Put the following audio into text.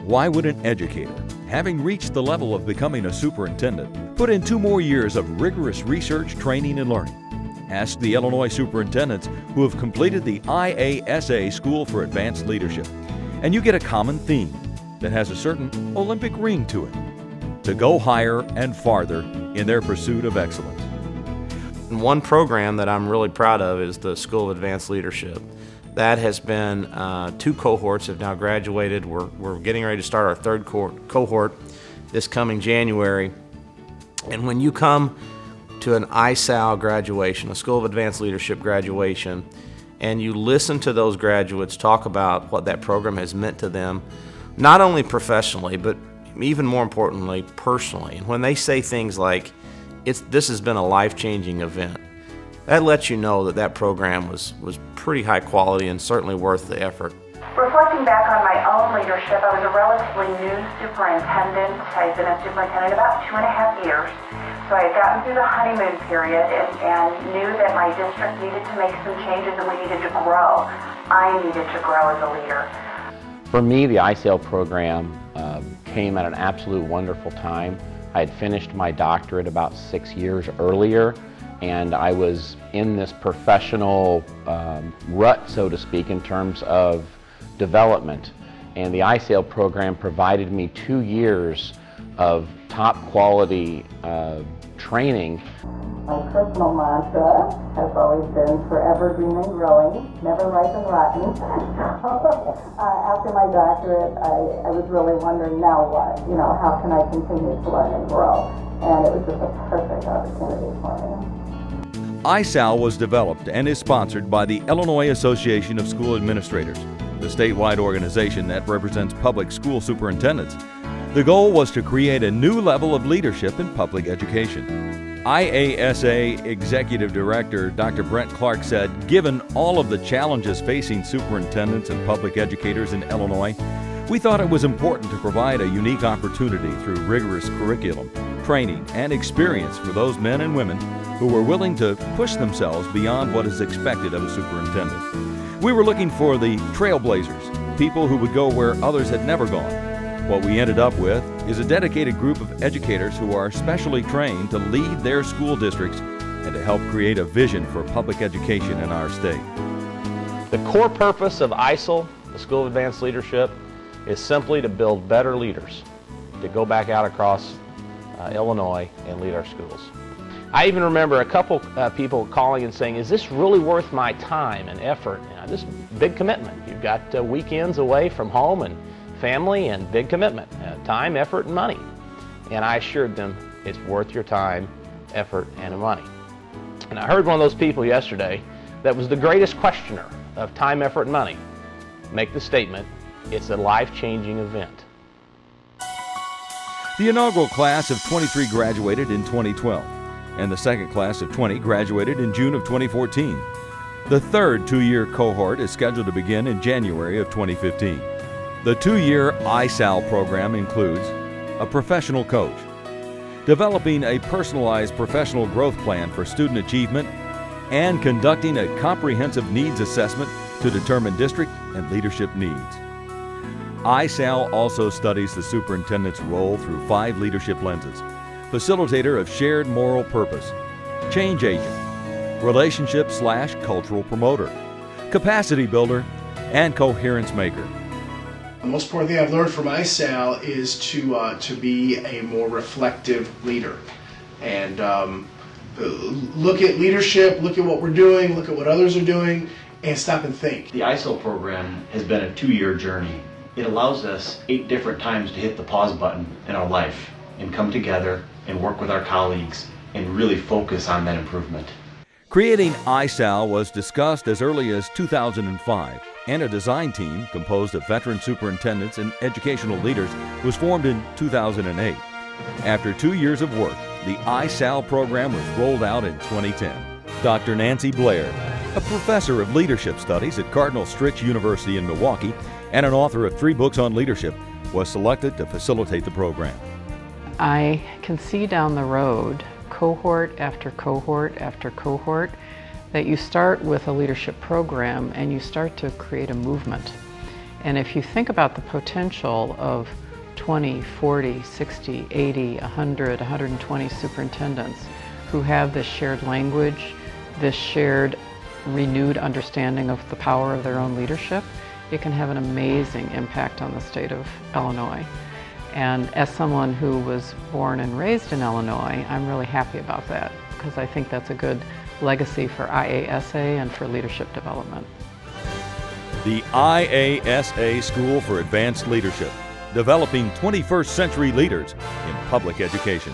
Why would an educator, having reached the level of becoming a superintendent, put in 2 more years of rigorous research, training, and learning? Ask the Illinois superintendents who have completed the IASA School for Advanced Leadership, and you get a common theme that has a certain Olympic ring to it: to go higher and farther in their pursuit of excellence. One program that I'm really proud of is the School of Advanced Leadership. That has been 2 cohorts have now graduated. We're getting ready to start our 3rd cohort this coming January. And when you come to an ISAL graduation, a School of Advanced Leadership graduation, and you listen to those graduates talk about what that program has meant to them, not only professionally, but even more importantly, personally. And when they say things like, this has been a life-changing event, that lets you know that that program was pretty high quality and certainly worth the effort. Reflecting back on my own leadership, I was a relatively new superintendent. I'd been a superintendent about 2.5 years. So I had gotten through the honeymoon period and knew that my district needed to make some changes and we needed to grow. I needed to grow as a leader. For me, the ISAL program came at an absolute wonderful time. I had finished my doctorate about 6 years earlier, and I was in this professional rut, so to speak, in terms of development. And the ISAL program provided me 2 years of top quality training. My personal mantra has always been forever green and growing, never ripe and rotten. After my doctorate, I was really wondering, now what? You know, how can I continue to learn and grow? And it was just a perfect opportunity for me. ISAL was developed and is sponsored by the Illinois Association of School Administrators, the statewide organization that represents public school superintendents. The goal was to create a new level of leadership in public education. IASA Executive Director Dr. Brent Clark said, given all of the challenges facing superintendents and public educators in Illinois, we thought it was important to provide a unique opportunity through rigorous curriculum, training, and experience for those men and women who were willing to push themselves beyond what is expected of a superintendent. We were looking for the trailblazers, people who would go where others had never gone. What we ended up with is a dedicated group of educators who are specially trained to lead their school districts and to help create a vision for public education in our state. The core purpose of ISAL, the School of Advanced Leadership, is simply to build better leaders, to go back out across Illinois and lead our schools. I even remember a couple people calling and saying, is this really worth my time and effort? This big commitment. You've got weekends away from home and family, and big commitment, time, effort, and money. And I assured them it's worth your time, effort, and money. And I heard one of those people yesterday that was the greatest questioner of time, effort, and money make the statement, it's a life-changing event. The inaugural class of 23 graduated in 2012, and the second class of 20 graduated in June of 2014. The third 2-year cohort is scheduled to begin in January of 2015. The 2-year ISAL program includes a professional coach, developing a personalized professional growth plan for student achievement, and conducting a comprehensive needs assessment to determine district and leadership needs. ISAL also studies the superintendent's role through 5 leadership lenses: facilitator of shared moral purpose, change agent, relationship/cultural promoter, capacity builder, and coherence maker. The most important thing I've learned from ISAL is to be a more reflective leader, and look at leadership, look at what we're doing, look at what others are doing, and stop and think. The ISAL program has been a 2-year journey. It allows us 8 different times to hit the pause button in our life and come together and work with our colleagues and really focus on that improvement. Creating ISAL was discussed as early as 2005, and a design team composed of veteran superintendents and educational leaders was formed in 2008. After 2 years of work, the ISAL program was rolled out in 2010. Dr. Nancy Blair, a professor of leadership studies at Cardinal Stritch University in Milwaukee and an author of 3 books on leadership, was selected to facilitate the program. I can see down the road, cohort after cohort after cohort, that you start with a leadership program and you start to create a movement. And if you think about the potential of 20, 40, 60, 80, 100, 120 superintendents who have this shared language, this shared renewed understanding of the power of their own leadership, it can have an amazing impact on the state of Illinois. And as someone who was born and raised in Illinois, I'm really happy about that because I think that's a good legacy for IASA and for leadership development. The IASA School for Advanced Leadership, developing 21st century leaders in public education.